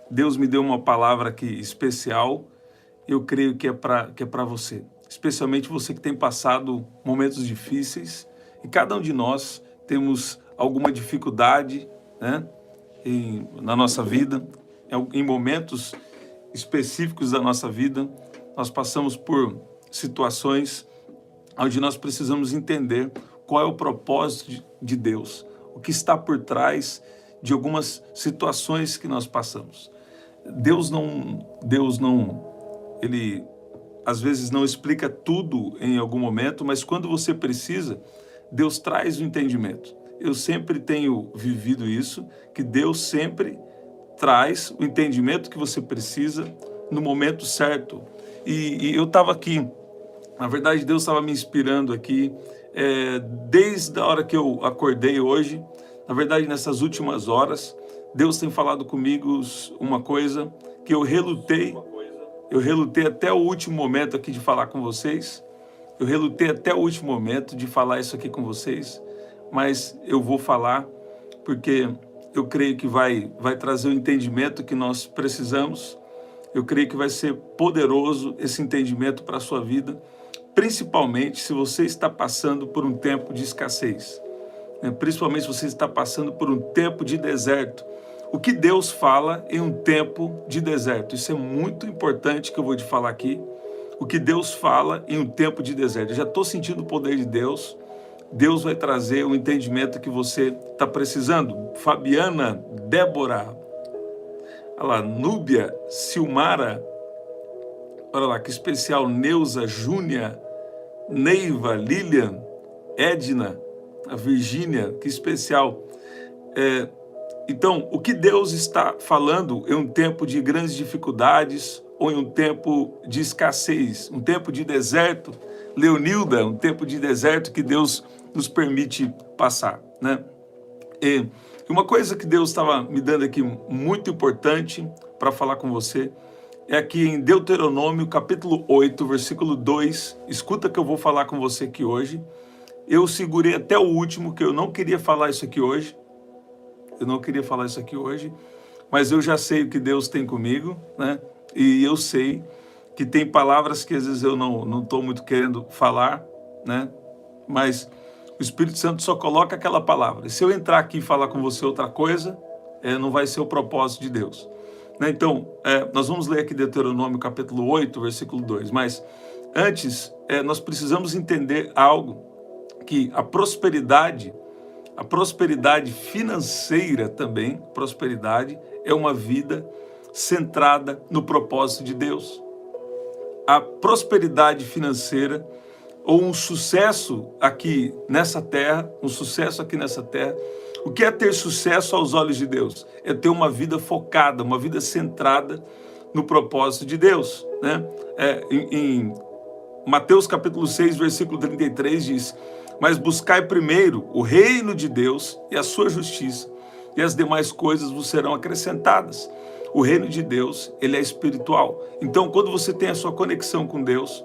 Deus me deu uma palavra aqui especial, eu creio que é para você. Especialmente você que tem passado momentos difíceis, e cada um de nós temos alguma dificuldade, né, na nossa vida, em momentos específicos da nossa vida, nós passamos por situações onde nós precisamos entender qual é o propósito de Deus, o que está por trás de algumas situações que nós passamos. Deus não, ele às vezes não explica tudo em algum momento, mas quando você precisa, Deus traz o entendimento. Eu sempre tenho vivido isso, que Deus sempre traz o entendimento que você precisa no momento certo. E eu estava aqui, na verdade Deus estava me inspirando aqui, desde a hora que eu acordei hoje, na verdade nessas últimas horas, Deus tem falado comigo uma coisa que eu relutei até o último momento aqui de falar com vocês, eu relutei até o último momento de falar isso aqui com vocês, mas eu vou falar porque eu creio que vai trazer o entendimento que nós precisamos, eu creio que vai ser poderoso esse entendimento para a sua vida, principalmente se você está passando por um tempo de escassez, né? Principalmente se você está passando por um tempo de deserto. O que Deus fala em um tempo de deserto? Isso é muito importante que eu vou te falar aqui. O que Deus fala em um tempo de deserto. Eu já estou sentindo o poder de Deus. Deus vai trazer o entendimento que você está precisando. Fabiana, Débora, olha lá, Núbia, Silmara, olha lá, que especial, Neuza, Júnia, Neiva, Lilian, Edna, a Virgínia, que especial. Então, o que Deus está falando em um tempo de grandes dificuldades ou em um tempo de escassez, um tempo de deserto, Leonilda, um tempo de deserto que Deus nos permite passar, né? E uma coisa que Deus estava me dando aqui muito importante para falar com você é aqui em Deuteronômio, capítulo 8, versículo 2. Escuta que eu vou falar com você aqui hoje. Eu segurei até o último, que eu não queria falar isso aqui hoje. Mas eu já sei o que Deus tem comigo, né? E eu sei que tem palavras que às vezes eu não estou muito querendo falar, né? Mas o Espírito Santo só coloca aquela palavra. E se eu entrar aqui e falar com você outra coisa, não vai ser o propósito de Deus, né? Então, nós vamos ler aqui Deuteronômio capítulo 8, versículo 2. Mas antes, nós precisamos entender algo, que a prosperidade financeira também, prosperidade é uma vida centrada no propósito de Deus. A prosperidade financeira ou um sucesso aqui nessa terra, o que é ter sucesso aos olhos de Deus? É ter uma vida focada, uma vida centrada no propósito de Deus, né? Em Mateus capítulo 6, versículo 33 diz: mas buscai primeiro o reino de Deus e a sua justiça, e as demais coisas vos serão acrescentadas. O reino de Deus, ele é espiritual. Então, quando você tem a sua conexão com Deus,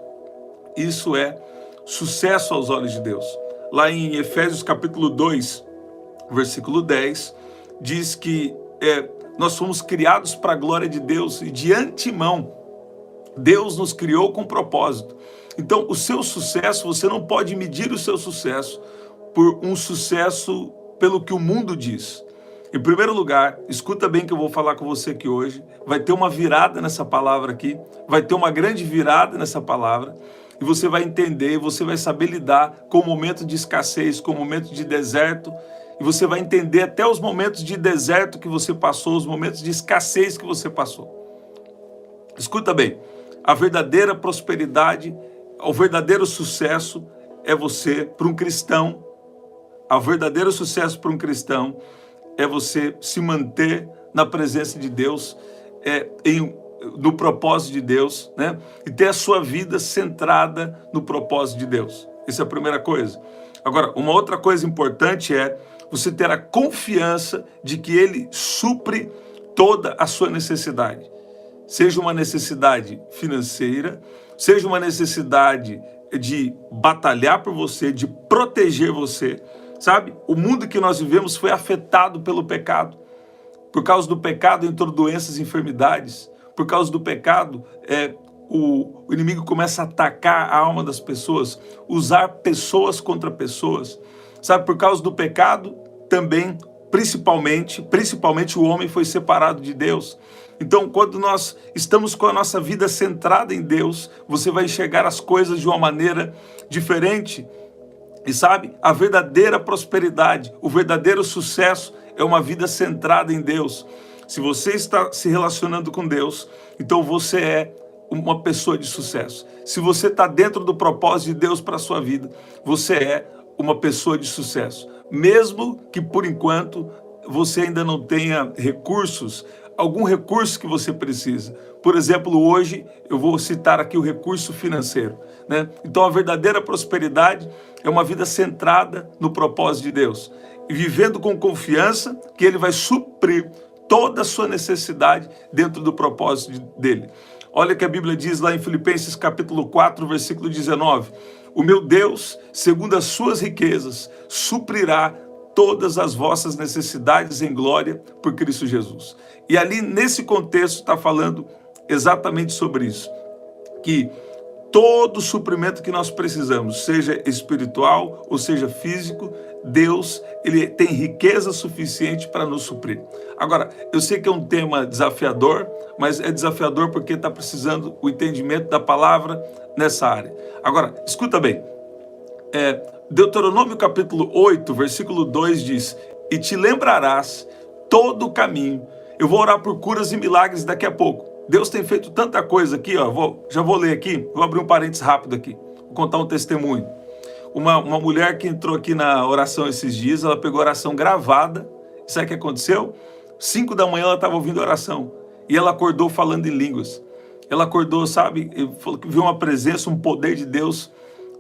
isso é sucesso aos olhos de Deus. Lá em Efésios capítulo 2, versículo 10, diz que nós fomos criados para a glória de Deus, e de antemão, Deus nos criou com propósito. Então, o seu sucesso, você não pode medir o seu sucesso por um sucesso pelo que o mundo diz. Em primeiro lugar, escuta bem que eu vou falar com você aqui hoje, vai ter uma virada nessa palavra aqui, vai ter uma grande virada nessa palavra, e você vai entender, você vai saber lidar com o momento de escassez, com o momento de deserto, e você vai entender até os momentos de deserto que você passou, os momentos de escassez que você passou. Escuta bem, a verdadeira prosperidade, o verdadeiro sucesso é você, para um cristão, o verdadeiro sucesso para um cristão é você se manter na presença de Deus, no propósito de Deus, né? E ter a sua vida centrada no propósito de Deus. Essa é a primeira coisa. Agora, uma outra coisa importante é você ter a confiança de que Ele supre toda a sua necessidade. Seja uma necessidade financeira, seja uma necessidade de batalhar por você, de proteger você. Sabe, o mundo que nós vivemos foi afetado pelo pecado. Por causa do pecado entrou doenças e enfermidades. Por causa do pecado, o inimigo começa a atacar a alma das pessoas, usar pessoas contra pessoas. Sabe, por causa do pecado, também, principalmente o homem foi separado de Deus. Então, quando nós estamos com a nossa vida centrada em Deus, você vai enxergar as coisas de uma maneira diferente. E sabe, a verdadeira prosperidade, o verdadeiro sucesso é uma vida centrada em Deus. Se você está se relacionando com Deus, então você é uma pessoa de sucesso. Se você está dentro do propósito de Deus para a sua vida, você é uma pessoa de sucesso. Mesmo que, por enquanto, você ainda não tenha recursos, algum recurso que você precisa. Por exemplo, hoje eu vou citar aqui o recurso financeiro, né? Então a verdadeira prosperidade é uma vida centrada no propósito de Deus, e vivendo com confiança que Ele vai suprir toda a sua necessidade dentro do propósito dele. Olha o que a Bíblia diz lá em Filipenses capítulo 4, versículo 19. O meu Deus, segundo as suas riquezas, suprirá todas as vossas necessidades em glória por Cristo Jesus. E ali, nesse contexto, está falando exatamente sobre isso. Que todo suprimento que nós precisamos, seja espiritual ou seja físico, Deus, Ele tem riqueza suficiente para nos suprir. Agora, eu sei que é um tema desafiador, mas é desafiador porque está precisando o entendimento da palavra nessa área. Agora, escuta bem, Deuteronômio capítulo 8, versículo 2 diz: e te lembrarás todo o caminho. Eu vou orar por curas e milagres daqui a pouco. Deus tem feito tanta coisa aqui, ó, já vou ler aqui, vou abrir um parênteses rápido aqui, vou contar um testemunho. Uma mulher que entrou aqui na oração esses dias, ela pegou a oração gravada, sabe o que aconteceu? 5 da manhã ela estava ouvindo a oração, e ela acordou falando em línguas. Ela acordou, sabe, falou que viu uma presença, um poder de Deus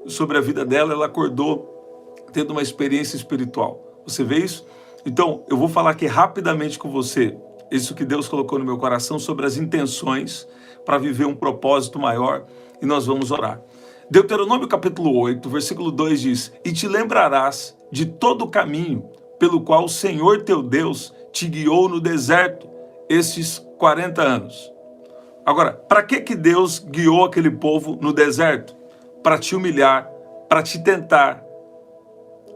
sobre a vida dela, ela acordou tendo uma experiência espiritual. Você vê isso? Então, eu vou falar aqui rapidamente com você, isso que Deus colocou no meu coração, sobre as intenções para viver um propósito maior, e nós vamos orar. Deuteronômio capítulo 8, versículo 2 diz: e te lembrarás de todo o caminho pelo qual o Senhor teu Deus te guiou no deserto estes 40 anos. Agora, para que Deus guiou aquele povo no deserto? Para te humilhar, para te tentar,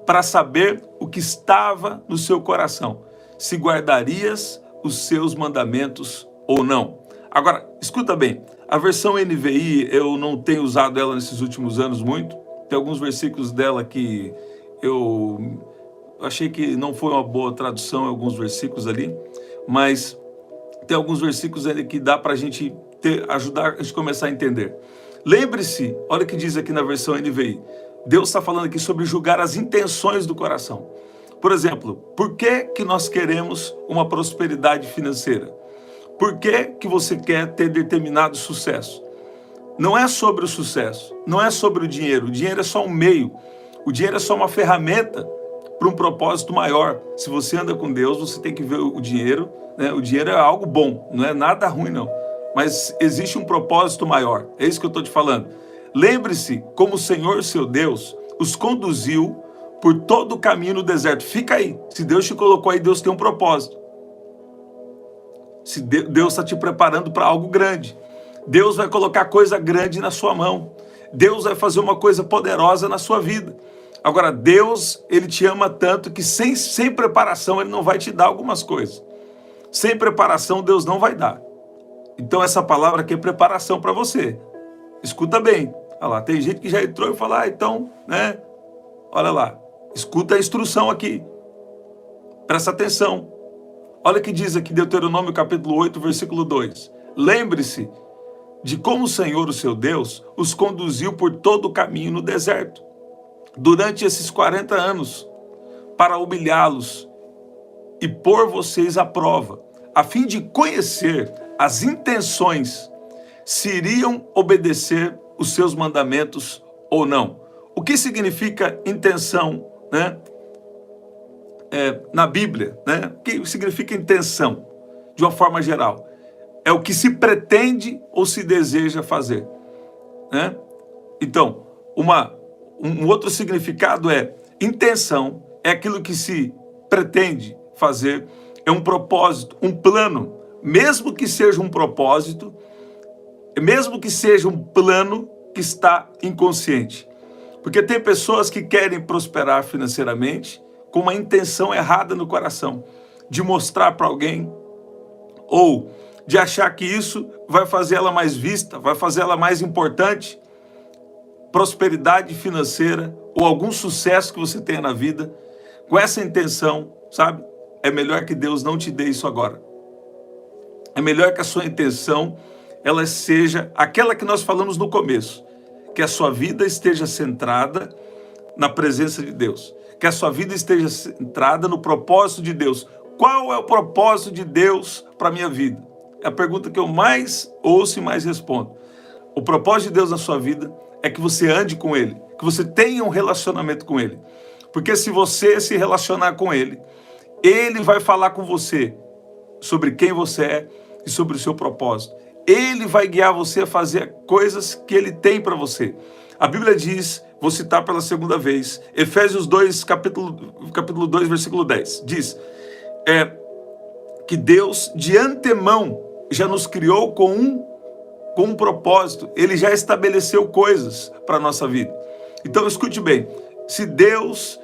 para saber o que estava no seu coração, se guardarias os seus mandamentos ou não. Agora, escuta bem, a versão NVI, eu não tenho usado ela nesses últimos anos muito, tem alguns versículos dela que eu achei que não foi uma boa tradução, alguns versículos ali, mas tem alguns versículos ali que dá para a gente ajudar a gente começar a entender. Lembre-se, olha o que diz aqui na versão NVI, Deus está falando aqui sobre julgar as intenções do coração. Por exemplo, por que nós queremos uma prosperidade financeira? Por que você quer ter determinado sucesso? Não é sobre o sucesso, não é sobre o dinheiro é só um meio, o dinheiro é só uma ferramenta para um propósito maior. Se você anda com Deus, você tem que ver o dinheiro, né? O dinheiro é algo bom, não é nada ruim não, mas existe um propósito maior, é isso que eu estou te falando. Lembre-se como o Senhor, seu Deus, os conduziu por todo o caminho no deserto. Fica aí, se Deus te colocou aí, Deus tem um propósito. Se Deus está te preparando para algo grande. Deus vai colocar coisa grande na sua mão. Deus vai fazer uma coisa poderosa na sua vida. Agora, Deus, Ele te ama tanto que sem preparação Ele não vai te dar algumas coisas. Sem preparação, Deus não vai dar. Então, essa palavra aqui é preparação para você. Escuta bem. Olha lá, tem gente que já entrou e fala, então, né? Olha lá, escuta a instrução aqui. Presta atenção. Olha o que diz aqui Deuteronômio capítulo 8, versículo 2. Lembre-se de como o Senhor, o seu Deus, os conduziu por todo o caminho no deserto, durante esses 40 anos, para humilhá-los e pôr vocês à prova, a fim de conhecer as intenções, se iriam obedecer os seus mandamentos ou não. O que significa intenção, né? Na Bíblia, né? O que significa intenção, de uma forma geral? É o que se pretende ou se deseja fazer, né? Então, um outro significado é intenção, é aquilo que se pretende fazer, é um propósito, um plano, mesmo que seja um propósito, mesmo que seja um plano que está inconsciente. Porque tem pessoas que querem prosperar financeiramente com uma intenção errada no coração, de mostrar para alguém, ou de achar que isso vai fazer ela mais vista, vai fazer ela mais importante. Prosperidade financeira ou algum sucesso que você tenha na vida, com essa intenção, sabe? É melhor que Deus não te dê isso agora. É melhor que a sua intenção, ela seja aquela que nós falamos no começo, que a sua vida esteja centrada na presença de Deus, que a sua vida esteja centrada no propósito de Deus. Qual é o propósito de Deus para a minha vida? É a pergunta que eu mais ouço e mais respondo. O propósito de Deus na sua vida é que você ande com Ele, que você tenha um relacionamento com Ele. Porque se você se relacionar com Ele, Ele vai falar com você sobre quem você é e sobre o seu propósito. Ele vai guiar você a fazer coisas que Ele tem para você. A Bíblia diz, vou citar pela segunda vez, Efésios 2, capítulo 2, versículo 10, diz que Deus de antemão já nos criou com um propósito. Ele já estabeleceu coisas para a nossa vida. Então escute bem, se Deus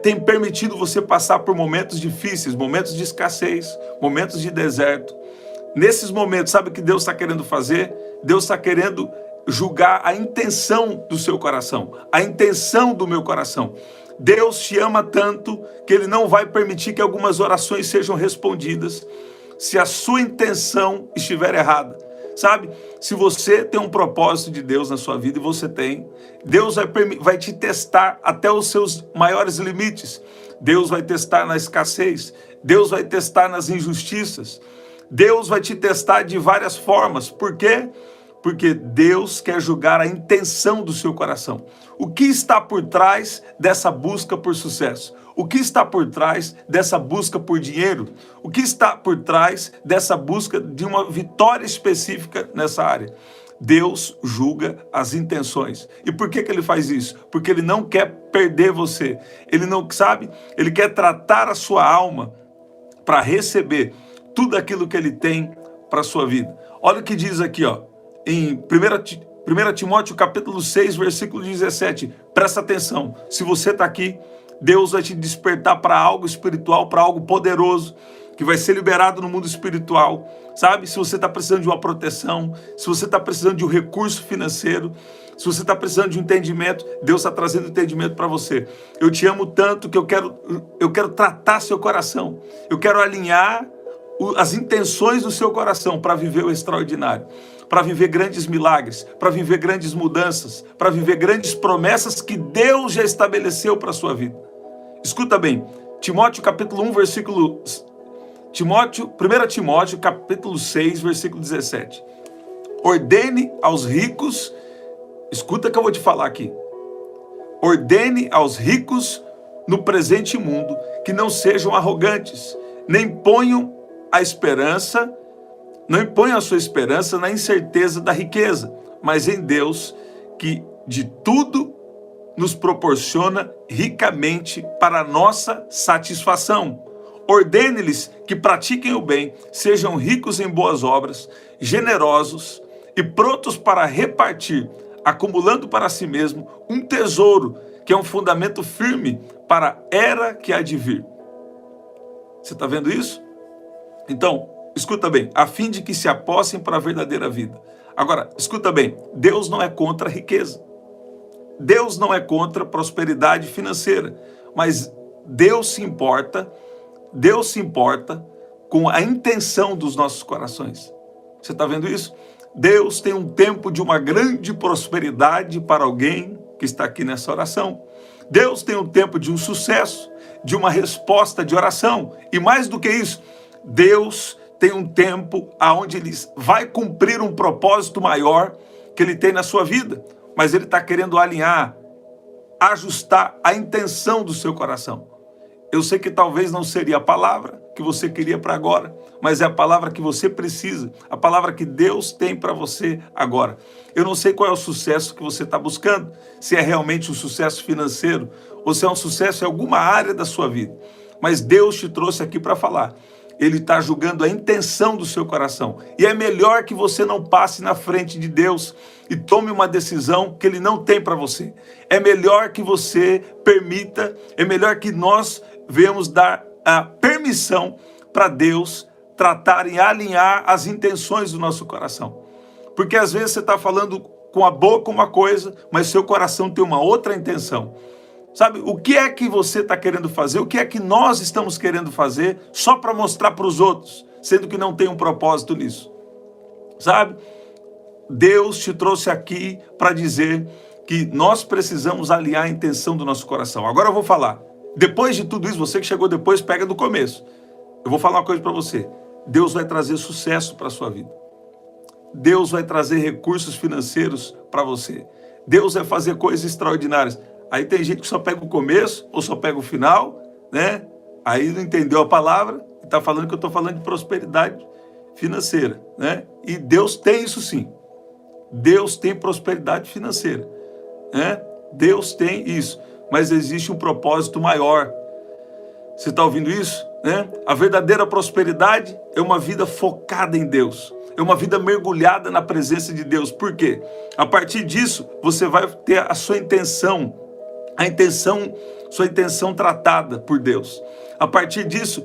tem permitido você passar por momentos difíceis, momentos de escassez, momentos de deserto, nesses momentos, sabe o que Deus está querendo fazer? Deus está querendo julgar a intenção do seu coração, a intenção do meu coração. Deus te ama tanto que Ele não vai permitir que algumas orações sejam respondidas se a sua intenção estiver errada. Sabe, se você tem um propósito de Deus na sua vida, e você tem, Deus vai te testar até os seus maiores limites. Deus vai testar na escassez, Deus vai testar nas injustiças, Deus vai te testar de várias formas. Por quê? Porque Deus quer julgar a intenção do seu coração. O que está por trás dessa busca por sucesso? O que está por trás dessa busca por dinheiro? O que está por trás dessa busca de uma vitória específica nessa área? Deus julga as intenções. E por que Ele faz isso? Porque Ele não quer perder você. Ele não sabe, Ele quer tratar a sua alma para receber tudo aquilo que Ele tem para a sua vida. Olha o que diz aqui, ó, em 1 Timóteo capítulo 6, versículo 17. Presta atenção, se você está aqui, Deus vai te despertar para algo espiritual, para algo poderoso, que vai ser liberado no mundo espiritual. Sabe, se você está precisando de uma proteção, se você está precisando de um recurso financeiro, se você está precisando de um entendimento, Deus está trazendo entendimento para você. Eu te amo tanto que eu quero tratar seu coração. Eu quero alinhar as intenções do seu coração para viver o extraordinário, para viver grandes milagres, para viver grandes mudanças, para viver grandes promessas que Deus já estabeleceu para a sua vida. Escuta bem, Timóteo capítulo 1, versículo... 1 Timóteo capítulo 6, versículo 17. Ordene aos ricos, escuta que eu vou te falar aqui. Ordene aos ricos no presente mundo que não sejam arrogantes, nem ponham a esperança, não imponham a sua esperança na incerteza da riqueza, mas em Deus, que de tudo nos proporciona ricamente para a nossa satisfação. Ordene-lhes que pratiquem o bem, sejam ricos em boas obras, generosos e prontos para repartir, acumulando para si mesmo um tesouro que é um fundamento firme para a era que há de vir. Você está vendo isso? Então, escuta bem, a fim de que se apossem para a verdadeira vida. Agora, escuta bem, Deus não é contra a riqueza. Deus não é contra a prosperidade financeira, mas Deus se importa com a intenção dos nossos corações. Você está vendo isso? Deus tem um tempo de uma grande prosperidade para alguém que está aqui nessa oração. Deus tem um tempo de um sucesso, de uma resposta de oração. E mais do que isso, Deus tem um tempo onde Ele vai cumprir um propósito maior que Ele tem na sua vida. Mas Ele está querendo alinhar, ajustar a intenção do seu coração. Eu sei que talvez não seria a palavra que você queria para agora, mas é a palavra que você precisa, a palavra que Deus tem para você agora. Eu não sei qual é o sucesso que você está buscando, se é realmente um sucesso financeiro ou se é um sucesso em alguma área da sua vida, mas Deus te trouxe aqui para falar Ele está julgando a intenção do seu coração. E é melhor que você não passe na frente de Deus e tome uma decisão que Ele não tem para você. É melhor que você permita, é melhor que nós venhamos dar a permissão para Deus tratar e alinhar as intenções do nosso coração. Porque às vezes você está falando com a boca uma coisa, mas seu coração tem uma outra intenção. Sabe, o que é que você está querendo fazer? O que é que nós estamos querendo fazer só para mostrar para os outros, sendo que não tem um propósito nisso? Sabe, Deus te trouxe aqui para dizer que nós precisamos alinhar a intenção do nosso coração. Agora eu vou falar. Depois de tudo isso, você que chegou depois, pega do começo. Eu vou falar uma coisa para você. Deus vai trazer sucesso para a sua vida. Deus vai trazer recursos financeiros para você. Deus vai fazer coisas extraordinárias. Aí tem gente que só pega o começo ou só pega o final, né? Aí não entendeu a palavra e está falando que eu estou falando de prosperidade financeira, né? E Deus tem isso sim. Deus tem prosperidade financeira, né? Deus tem isso. Mas existe um propósito maior. Você está ouvindo isso? Né? A verdadeira prosperidade é uma vida focada em Deus. É uma vida mergulhada na presença de Deus. Por quê? A partir disso, você vai ter a sua intenção, sua intenção tratada por Deus. A partir disso,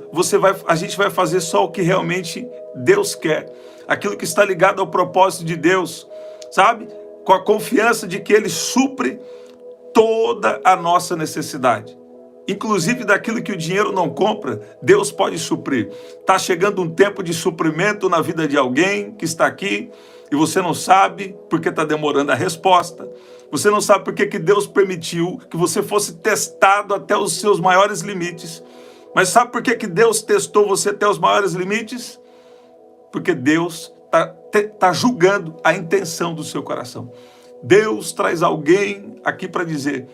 a gente vai fazer só o que realmente Deus quer. Aquilo que está ligado ao propósito de Deus, sabe? Com a confiança de que Ele supre toda a nossa necessidade. Inclusive daquilo que o dinheiro não compra, Deus pode suprir. Está chegando um tempo de suprimento na vida de alguém que está aqui e você não sabe porque está demorando a resposta. Você não sabe porque que Deus permitiu que você fosse testado até os seus maiores limites. Mas sabe por que Deus testou você até os maiores limites? Porque Deus está julgando a intenção do seu coração. Deus traz alguém aqui para dizer,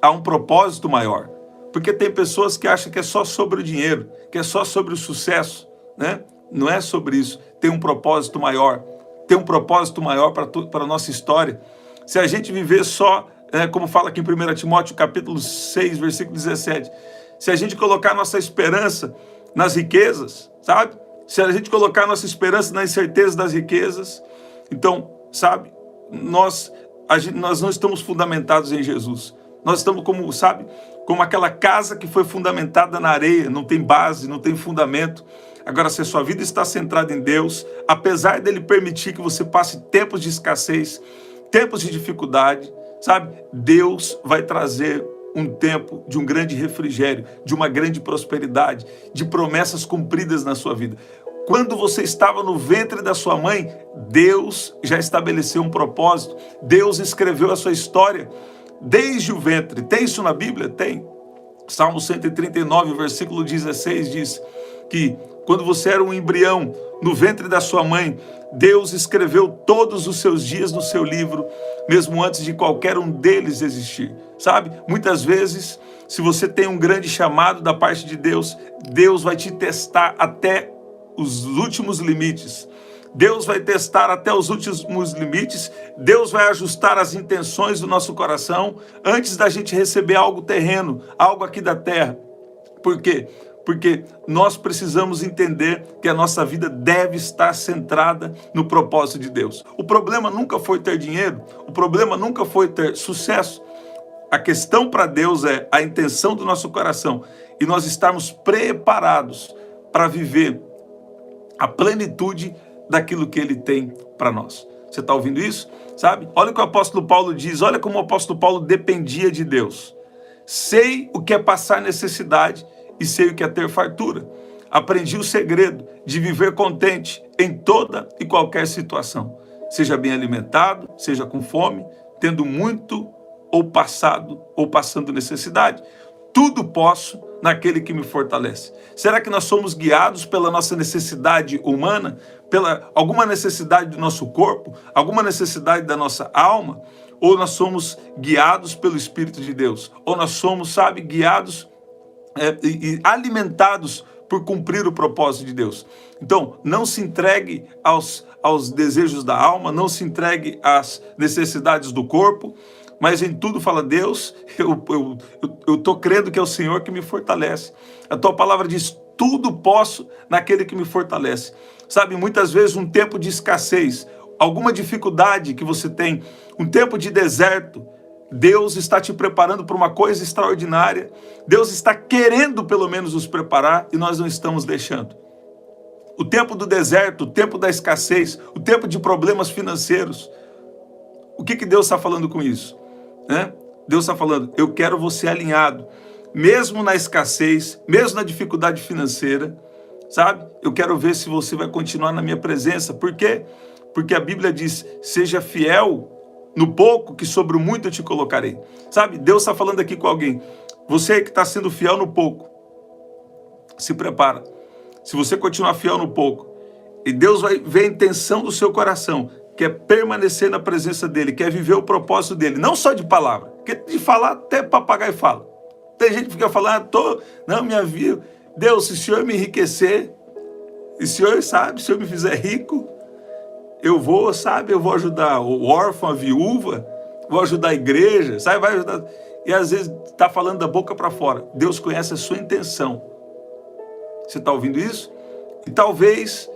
há um propósito maior. Porque tem pessoas que acham que é só sobre o dinheiro, que é só sobre o sucesso, né? Não é sobre isso. Tem um propósito maior. Tem um propósito maior para a nossa história. Se a gente viver só, como fala aqui em 1 Timóteo, capítulo 6, versículo 17, se a gente colocar nossa esperança nas riquezas, sabe? Se a gente colocar nossa esperança na incerteza das riquezas, então, sabe, nós não estamos fundamentados em Jesus. Nós estamos como aquela casa que foi fundamentada na areia, não tem base, não tem fundamento. Agora, se a sua vida está centrada em Deus, apesar dele permitir que você passe tempos de escassez, tempos de dificuldade, sabe? Deus vai trazer um tempo de um grande refrigério, de uma grande prosperidade, de promessas cumpridas na sua vida. Quando você estava no ventre da sua mãe, Deus já estabeleceu um propósito, Deus escreveu a sua história desde o ventre. Tem isso na Bíblia? Tem. Salmo 139, versículo 16 diz que quando você era um embrião no ventre da sua mãe, Deus escreveu todos os seus dias no seu livro, mesmo antes de qualquer um deles existir. Sabe? Muitas vezes, se você tem um grande chamado da parte de Deus, Deus vai te testar até os últimos limites. Deus vai testar até os últimos limites. Deus vai ajustar as intenções do nosso coração antes da gente receber algo terreno, algo aqui da terra. Por quê? Porque nós precisamos entender que a nossa vida deve estar centrada no propósito de Deus. O problema nunca foi ter dinheiro, o problema nunca foi ter sucesso. A questão para Deus é a intenção do nosso coração e nós estarmos preparados para viver a plenitude daquilo que Ele tem para nós. Você está ouvindo isso? Sabe? Olha o que o apóstolo Paulo diz, olha como o apóstolo Paulo dependia de Deus. Sei o que é passar necessidade e sei o que é ter fartura. Aprendi o segredo de viver contente em toda e qualquer situação. Seja bem alimentado, seja com fome, tendo muito ou passando necessidade. Tudo posso naquele que me fortalece. Será que nós somos guiados pela nossa necessidade humana? Pela alguma necessidade do nosso corpo? Alguma necessidade da nossa alma? Ou nós somos guiados pelo Espírito de Deus? Ou nós somos, guiados e alimentados por cumprir o propósito de Deus? Então, não se entregue aos desejos da alma, não se entregue às necessidades do corpo, mas em tudo fala, Deus, eu estou crendo que é o Senhor que me fortalece. A tua palavra diz, tudo posso naquele que me fortalece. Sabe, muitas vezes um tempo de escassez, alguma dificuldade que você tem, um tempo de deserto, Deus está te preparando para uma coisa extraordinária. Deus está querendo pelo menos nos preparar e nós não estamos deixando. O tempo do deserto, o tempo da escassez, o tempo de problemas financeiros. O que Deus está falando com isso? Deus está falando, eu quero você alinhado, mesmo na escassez, mesmo na dificuldade financeira, sabe? Eu quero ver se você vai continuar na minha presença. Por quê? Porque a Bíblia diz, seja fiel no pouco, que sobre o muito eu te colocarei. Sabe, Deus está falando aqui com alguém. Você que está sendo fiel no pouco, se prepara. Se você continuar fiel no pouco, e Deus vai ver a intenção do seu coração, quer permanecer na presença dele, quer viver o propósito dele, não só de palavra, porque de falar até papagaio fala. Tem gente que fica falando, não, minha vida, Deus, se o Senhor me enriquecer, e o Senhor sabe, se o Senhor me fizer rico, eu vou ajudar o órfão, a viúva, vou ajudar a igreja, sabe, vai ajudar. E às vezes está falando da boca para fora. Deus conhece a sua intenção. Você está ouvindo isso? E talvez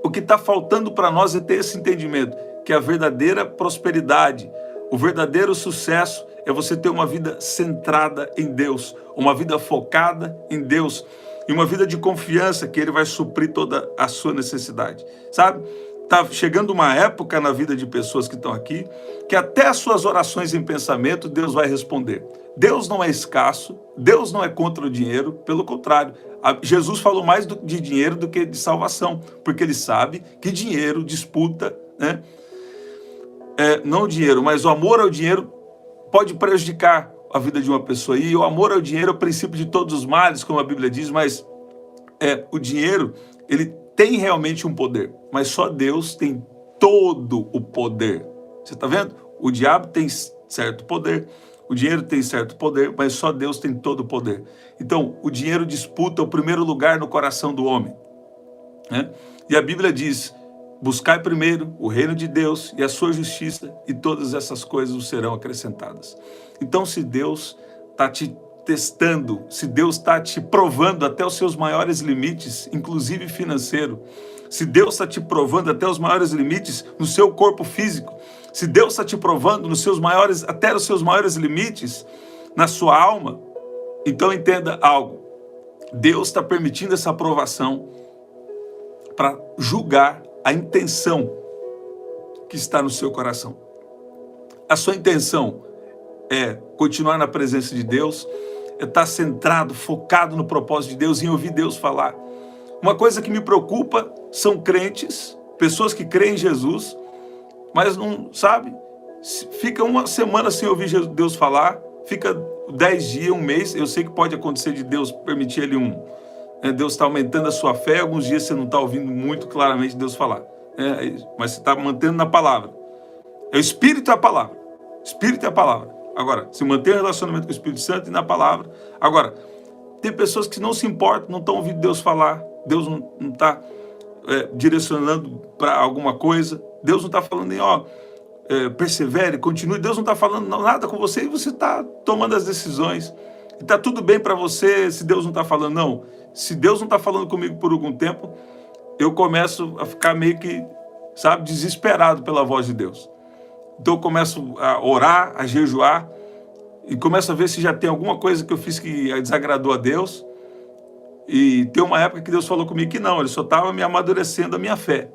o que está faltando para nós é ter esse entendimento, que a verdadeira prosperidade, o verdadeiro sucesso é você ter uma vida centrada em Deus, uma vida focada em Deus e uma vida de confiança que Ele vai suprir toda a sua necessidade, sabe? Está chegando uma época na vida de pessoas que estão aqui, que até as suas orações em pensamento, Deus vai responder. Deus não é escasso, Deus não é contra o dinheiro, pelo contrário. Jesus falou mais de dinheiro do que de salvação, porque Ele sabe que dinheiro, disputa, não o dinheiro, mas o amor ao dinheiro pode prejudicar a vida de uma pessoa. E o amor ao dinheiro é o princípio de todos os males, como a Bíblia diz, mas o dinheiro, ele tem realmente um poder, mas só Deus tem todo o poder. Você está vendo? O diabo tem certo poder, o dinheiro tem certo poder, mas só Deus tem todo o poder. Então, o dinheiro disputa o primeiro lugar no coração do homem. E a Bíblia diz, buscai primeiro o reino de Deus e a sua justiça, e todas essas coisas vos serão acrescentadas. Então, se Deus está te testando, se Deus está te provando até os seus maiores limites, inclusive financeiro, se Deus está te provando até os maiores limites no seu corpo físico, se Deus está te provando até os seus maiores limites na sua alma, então entenda algo, Deus está permitindo essa aprovação para julgar a intenção que está no seu coração. A sua intenção é continuar na presença de Deus, é estar centrado, focado no propósito de Deus, em ouvir Deus falar. Uma coisa que me preocupa são crentes, pessoas que creem em Jesus, mas não, sabe, fica uma semana sem ouvir Deus falar, fica 10 dias, um mês, eu sei que pode acontecer de Deus permitir ele Deus está aumentando a sua fé, alguns dias você não está ouvindo muito claramente Deus falar, mas você está mantendo na palavra. É o Espírito e a palavra. Espírito e a palavra. Agora, se manter um relacionamento com o Espírito Santo e na palavra. Agora, tem pessoas que não se importam, não estão ouvindo Deus falar, Deus não está direcionando para alguma coisa, Deus não está falando em, persevere, continue, Deus não está falando nada com você e você está tomando as decisões. E está tudo bem para você se Deus não está falando, não. Se Deus não está falando comigo por algum tempo, eu começo a ficar meio que, desesperado pela voz de Deus. Então eu começo a orar, a jejuar, e começo a ver se já tem alguma coisa que eu fiz que desagradou a Deus. E tem uma época que Deus falou comigo que não, Ele só estava me amadurecendo a minha fé,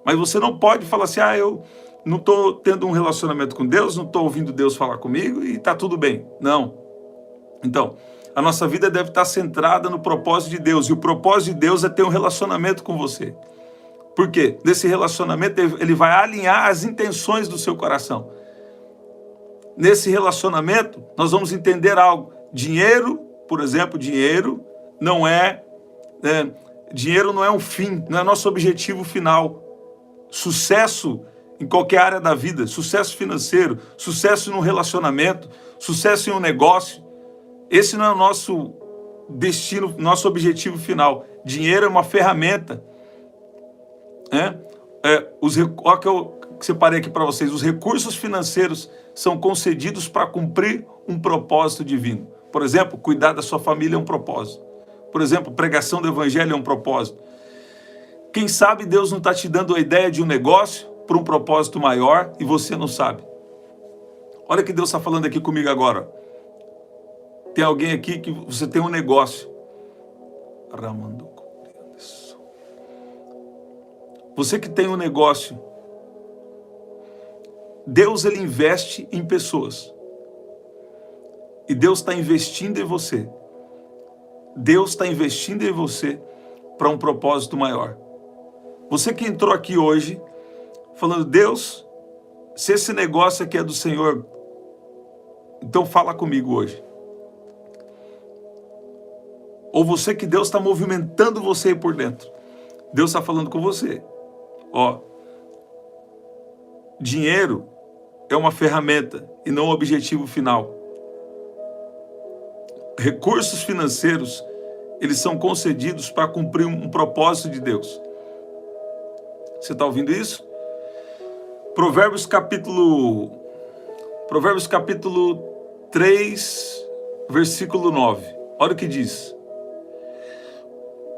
Mas você não pode falar assim, eu não estou tendo um relacionamento com Deus, não estou ouvindo Deus falar comigo e está tudo bem. Não. Então, a nossa vida deve estar centrada no propósito de Deus, e o propósito de Deus é ter um relacionamento com você. Por quê? Nesse relacionamento, ele vai alinhar as intenções do seu coração. Nesse relacionamento, nós vamos entender algo. Dinheiro, por exemplo, dinheiro não é um fim, não é nosso objetivo final. Sucesso em qualquer área da vida, sucesso financeiro, sucesso num relacionamento, sucesso em um negócio, esse não é o nosso destino, nosso objetivo final. Dinheiro é uma ferramenta. Olha que eu separei aqui para vocês. Os recursos financeiros são concedidos para cumprir um propósito divino. Por exemplo, cuidar da sua família é um propósito. Por exemplo, pregação do evangelho é um propósito. Quem sabe Deus não está te dando a ideia de um negócio para um propósito maior e você não sabe. Olha o que Deus está falando aqui comigo agora. Tem alguém aqui que você tem um negócio. Você que tem um negócio. Deus, ele investe em pessoas. E Deus está investindo em você. Deus está investindo em você para um propósito maior. Você que entrou aqui hoje falando, Deus, se esse negócio aqui é do Senhor, então fala comigo hoje. Ou você que Deus está movimentando você aí por dentro. Deus está falando com você. Ó, dinheiro é uma ferramenta e não o objetivo final. Recursos financeiros, eles são concedidos para cumprir um propósito de Deus. Você está ouvindo isso? Provérbios capítulo 3, versículo 9. Olha o que diz.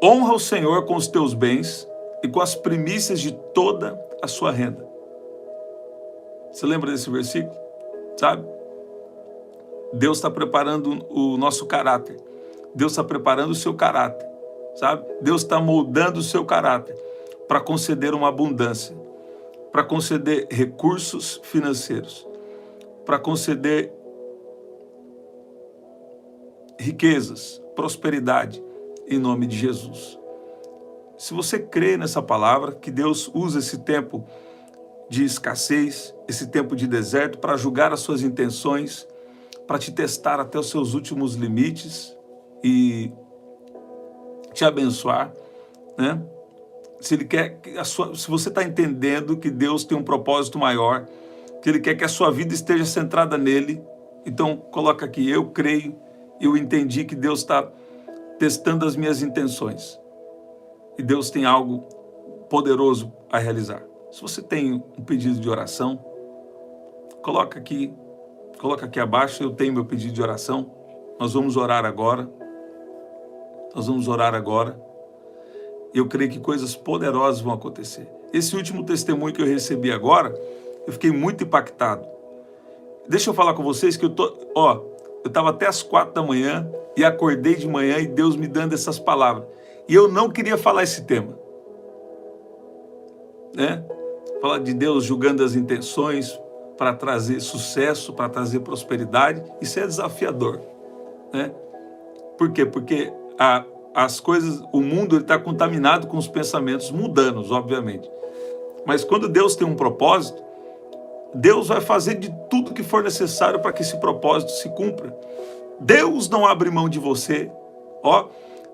Honra o Senhor com os teus bens e com as primícias de toda a sua renda. Você lembra desse versículo? Sabe? Deus está preparando o nosso caráter. Deus está preparando o seu caráter. Sabe? Deus está moldando o seu caráter para conceder uma abundância, para conceder recursos financeiros, para conceder riquezas, prosperidade, em nome de Jesus. Se você crê nessa palavra, que Deus usa esse tempo de escassez, esse tempo de deserto, para julgar as suas intenções, para te testar até os seus últimos limites e te abençoar, né? Se Ele quer que se você está entendendo que Deus tem um propósito maior, que Ele quer que a sua vida esteja centrada nele, então coloca aqui, eu creio, eu entendi que Deus está testando as minhas intenções. E Deus tem algo poderoso a realizar. Se você tem um pedido de oração, coloca aqui abaixo, eu tenho meu pedido de oração. Nós vamos orar agora. Eu creio que coisas poderosas vão acontecer. Esse último testemunho que eu recebi agora, eu fiquei muito impactado. Deixa eu falar com vocês que eu estava até às 4 da manhã e acordei de manhã e Deus me dando essas palavras. E eu não queria falar esse tema, né? Falar de Deus julgando as intenções para trazer sucesso, para trazer prosperidade, isso é desafiador, né? Por quê? Porque as coisas, o mundo está contaminado com os pensamentos mundanos, obviamente. Mas quando Deus tem um propósito, Deus vai fazer de tudo que for necessário para que esse propósito se cumpra. Deus não abre mão de você.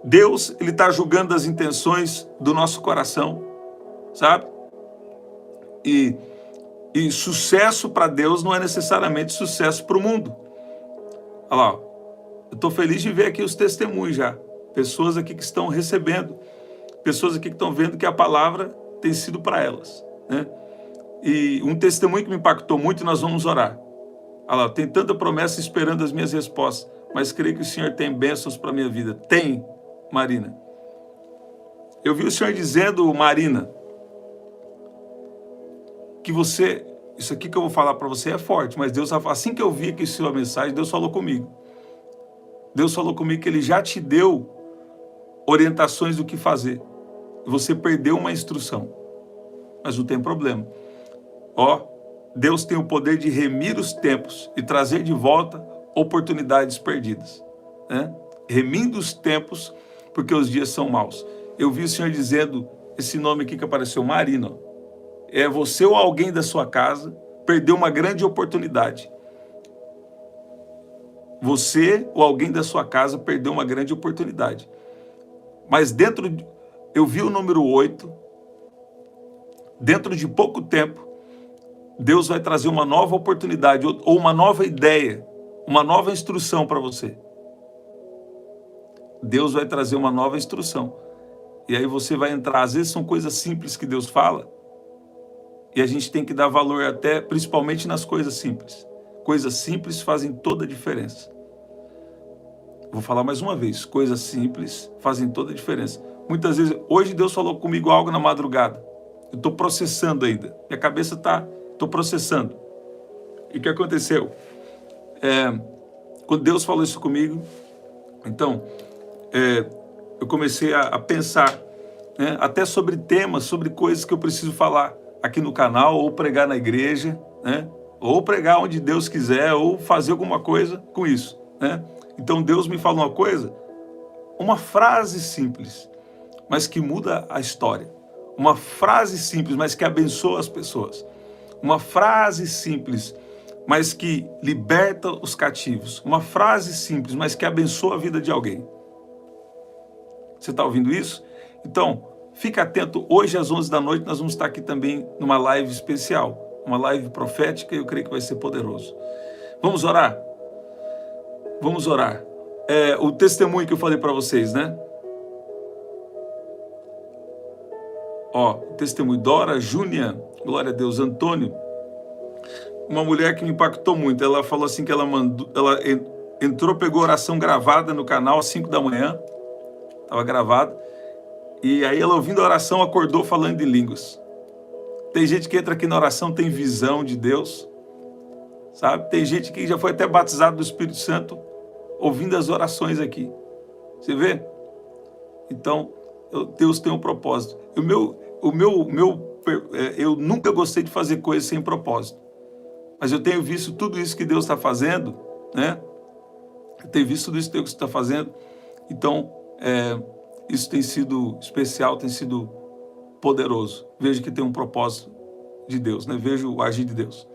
Deus, ele está julgando as intenções do nosso coração, sabe? E sucesso para Deus não é necessariamente sucesso para o mundo. Olha lá, eu estou feliz de ver aqui os testemunhos já. Pessoas aqui que estão recebendo, pessoas aqui que estão vendo que a palavra tem sido para elas, né? E um testemunho que me impactou muito, nós vamos orar. Olha lá, tem tanta promessa esperando as minhas respostas, mas creio que o Senhor tem bênçãos para a minha vida. Tem, Marina. Eu vi o Senhor dizendo, Marina, que você, isso aqui que eu vou falar para você é forte, mas Deus, assim que eu vi aqui sua mensagem, Deus falou comigo. Deus falou comigo que Ele já te deu orientações do que fazer. Você perdeu uma instrução, mas não tem problema. Deus tem o poder de remir os tempos e trazer de volta oportunidades perdidas, né? Remindo os tempos, porque os dias são maus. Eu vi o Senhor dizendo, esse nome aqui que apareceu, Marina, é você ou alguém da sua casa perdeu uma grande oportunidade. Você ou alguém da sua casa perdeu uma grande oportunidade. Mas eu vi o número 8, dentro de pouco tempo, Deus vai trazer uma nova oportunidade, ou uma nova ideia, uma nova instrução para você. Deus vai trazer uma nova instrução. E aí você vai entrar, às vezes são coisas simples que Deus fala, e a gente tem que dar valor até, principalmente nas coisas simples. Coisas simples fazem toda a diferença. Vou falar mais uma vez, coisas simples fazem toda a diferença. Muitas vezes, hoje Deus falou comigo algo na madrugada. Eu estou processando ainda. Minha cabeça estou processando. E o que aconteceu? Quando Deus falou isso comigo, então, eu comecei a pensar, né, até sobre temas, sobre coisas que eu preciso falar aqui no canal, ou pregar na igreja, né, ou pregar onde Deus quiser, ou fazer alguma coisa com isso, né? Então Deus me falou uma coisa, uma frase simples, mas que muda a história. Uma frase simples, mas que abençoa as pessoas. Uma frase simples, mas que liberta os cativos. Uma frase simples, mas que abençoa a vida de alguém. Você está ouvindo isso? Então, fica atento. Hoje às 11 da noite nós vamos estar aqui também numa live especial. Uma live profética e eu creio que vai ser poderoso. Vamos orar? Vamos orar. O testemunho que eu falei para vocês, né? Ó, o testemunho Dora, Júnia, glória a Deus, Antônio. Uma mulher que me impactou muito. Ela falou assim que ela entrou, pegou oração gravada no canal às 5 da manhã. Estava gravado. E aí ela ouvindo a oração acordou falando de línguas. Tem gente que entra aqui na oração, tem visão de Deus. Sabe? Tem gente que já foi até batizado do Espírito Santo ouvindo as orações aqui. Você vê? Então, Deus tem um propósito. Eu nunca gostei de fazer coisas sem propósito. Mas eu tenho visto tudo isso que Deus está fazendo, né? Eu tenho visto tudo isso que Deus está fazendo. Então, isso tem sido especial, tem sido poderoso. Vejo que tem um propósito de Deus, né? Vejo o agir de Deus.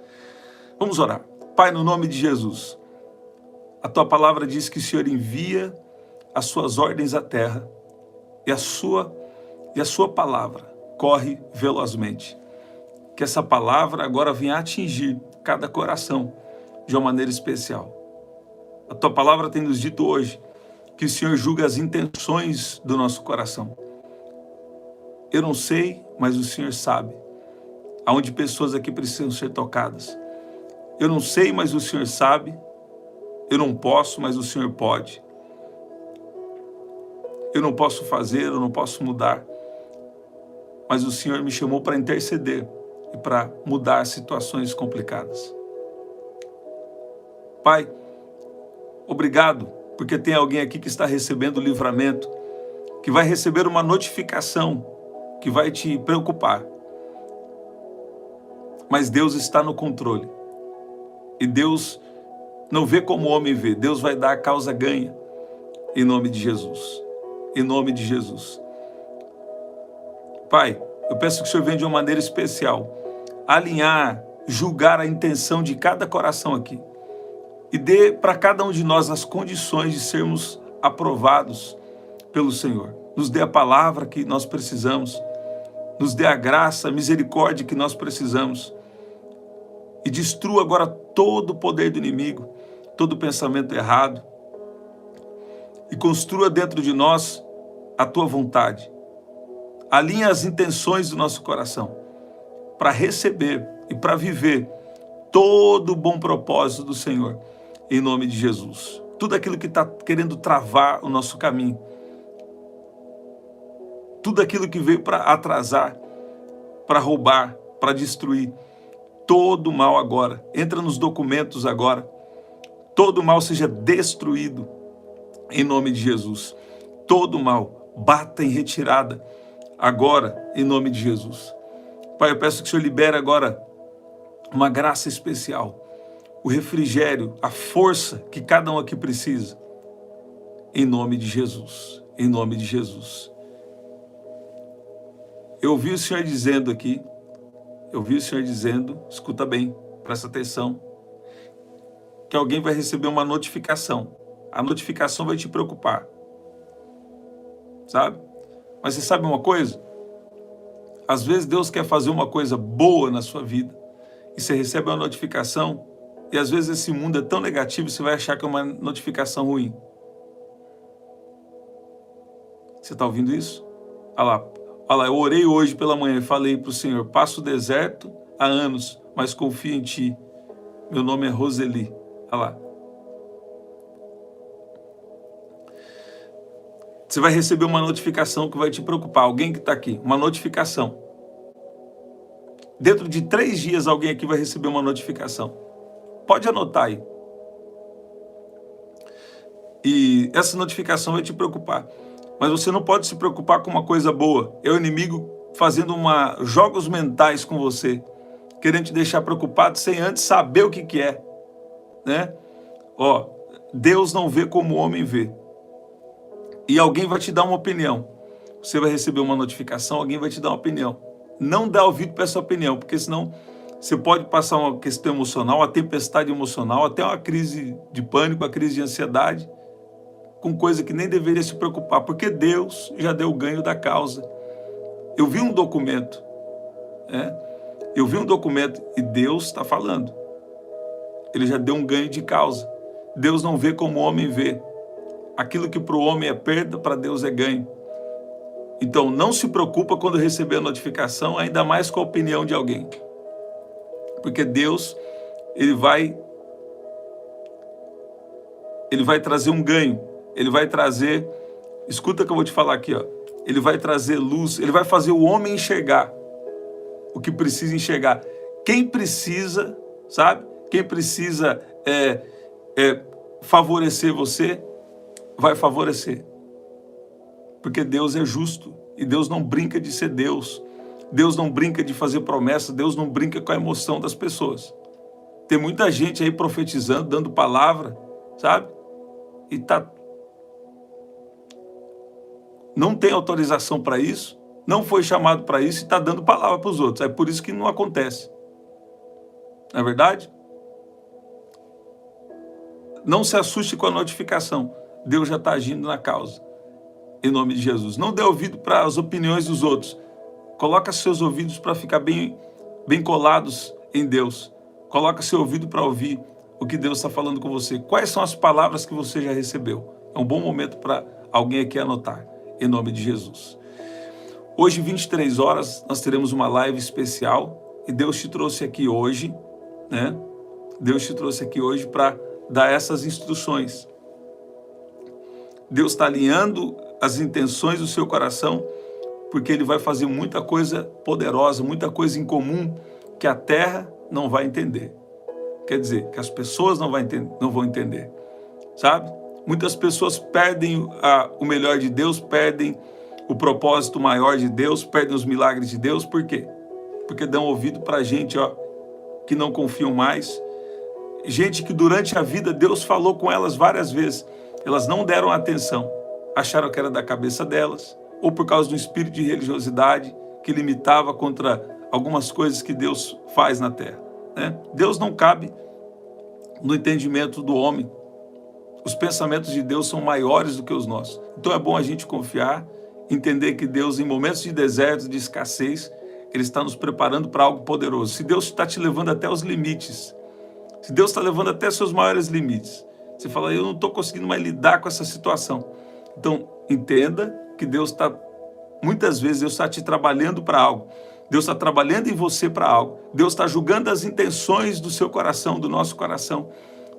Vamos orar. Pai, no nome de Jesus, a tua palavra diz que o Senhor envia as suas ordens à terra e a sua palavra corre velozmente. Que essa palavra agora venha atingir cada coração de uma maneira especial. A tua palavra tem nos dito hoje que o Senhor julga as intenções do nosso coração. Eu não sei, mas o Senhor sabe aonde pessoas aqui precisam ser tocadas. Eu não sei, mas o Senhor sabe. Eu não posso, mas o Senhor pode. Eu não posso fazer, eu não posso mudar, mas o Senhor me chamou para interceder e para mudar situações complicadas. Pai, obrigado, porque tem alguém aqui que está recebendo o livramento, que vai receber uma notificação que vai te preocupar. Mas Deus está no controle. E Deus não vê como o homem vê. Deus vai dar a causa ganha. Em nome de Jesus. Em nome de Jesus. Pai, eu peço que o Senhor venha de uma maneira especial alinhar, julgar a intenção de cada coração aqui e dê para cada um de nós as condições de sermos aprovados pelo Senhor. Nos dê a palavra que nós precisamos, nos dê a graça, a misericórdia que nós precisamos e destrua agora todo o poder do inimigo, todo pensamento errado e construa dentro de nós a tua vontade. Alinha as intenções do nosso coração para receber e para viver todo o bom propósito do Senhor, em nome de Jesus. Tudo aquilo que está querendo travar o nosso caminho, tudo aquilo que veio para atrasar, para roubar, para destruir, todo mal agora, entra nos documentos agora, todo mal seja destruído, em nome de Jesus. Todo mal, bata em retirada, agora, em nome de Jesus. Pai, eu peço que o Senhor libere agora uma graça especial, o refrigério, a força que cada um aqui precisa, em nome de Jesus, em nome de Jesus. Eu ouvi o Senhor dizendo aqui, escuta bem, presta atenção, que alguém vai receber uma notificação. A notificação vai te preocupar, sabe? Mas você sabe uma coisa? Às vezes Deus quer fazer uma coisa boa na sua vida e você recebe uma notificação e às vezes esse mundo é tão negativo, você vai achar que é uma notificação ruim. Você está ouvindo isso? Olha lá, eu orei hoje pela manhã e falei para o Senhor, passo o deserto há anos, mas confio em Ti. Meu nome é Roseli. Olha lá. Você vai receber uma notificação que vai te preocupar. Alguém que está aqui, uma notificação. Dentro de 3 dias, alguém aqui vai receber uma notificação. Pode anotar aí. E essa notificação vai te preocupar. Mas você não pode se preocupar com uma coisa boa. É o inimigo fazendo jogos mentais com você, querendo te deixar preocupado sem antes saber o que é, né? Ó, Deus não vê como o homem vê. E alguém vai te dar uma opinião. Você vai receber uma notificação, alguém vai te dar uma opinião. Não dá ouvido para essa opinião, porque senão você pode passar uma questão emocional, uma tempestade emocional, até uma crise de pânico, uma crise de ansiedade, com coisa que nem deveria se preocupar, porque Deus já deu o ganho da causa. Eu vi um documento, né? Eu vi um documento e Deus está falando. Ele já deu um ganho de causa. Deus não vê como o homem vê. Aquilo que para o homem é perda, para Deus é ganho. Então, não se preocupa quando receber a notificação, ainda mais com a opinião de alguém. Porque Deus, ele vai trazer um ganho. Ele vai trazer, escuta o que eu vou te falar aqui, ó. Ele vai trazer luz, ele vai fazer o homem enxergar o que precisa enxergar. Quem precisa, sabe? Quem precisa favorecer você, vai favorecer. Porque Deus é justo e Deus não brinca de ser Deus. Deus não brinca de fazer promessas, Deus não brinca com a emoção das pessoas. Tem muita gente aí profetizando, dando palavra, sabe? E não tem autorização para isso, não foi chamado para isso e está dando palavra para os outros. É por isso que não acontece. Não é verdade? Não se assuste com a notificação. Deus já está agindo na causa. Em nome de Jesus. Não dê ouvido para as opiniões dos outros. Coloca seus ouvidos para ficar bem colados em Deus. Coloca seu ouvido para ouvir o que Deus está falando com você. Quais são as palavras que você já recebeu? É um bom momento para alguém aqui anotar. Em nome de Jesus. Hoje, 23 horas, nós teremos uma live especial. E Deus te trouxe aqui hoje, né? Deus te trouxe aqui hoje para dar essas instruções. Deus está alinhando as intenções do seu coração, porque Ele vai fazer muita coisa poderosa, muita coisa em comum que a terra não vai entender. Quer dizer, que as pessoas não vão entender, sabe? Muitas pessoas perdem o melhor de Deus, perdem o propósito maior de Deus, perdem os milagres de Deus. Por quê? Porque dão ouvido para gente, ó, que não confiam mais. Gente que durante a vida Deus falou com elas várias vezes. Elas não deram atenção. Acharam que era da cabeça delas, ou por causa do espírito de religiosidade que limitava contra algumas coisas que Deus faz na terra, né? Deus não cabe no entendimento do homem. Os pensamentos de Deus são maiores do que os nossos. Então é bom a gente confiar, entender que Deus, em momentos de deserto, de escassez, Ele está nos preparando para algo poderoso. Se Deus está te levando até os limites, se Deus está levando até seus maiores limites, você fala, eu não estou conseguindo mais lidar com essa situação. Então, entenda que Deus está, muitas vezes, Deus está te trabalhando para algo. Deus está trabalhando em você para algo. Deus está julgando as intenções do seu coração, do nosso coração,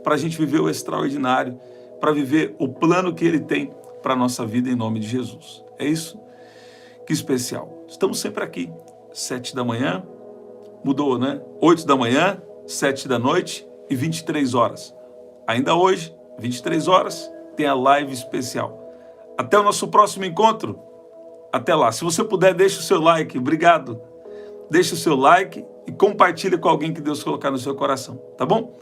para a gente viver o extraordinário, para viver o plano que Ele tem para a nossa vida em nome de Jesus. É isso? Que especial. Estamos sempre aqui, 7 da manhã, mudou, né? 8 da manhã, 7 da noite e 23 horas. Ainda hoje, 23 horas, tem a live especial. Até o nosso próximo encontro. Até lá. Se você puder, deixe o seu like. Obrigado. Deixe o seu like e compartilhe com alguém que Deus colocar no seu coração. Tá bom?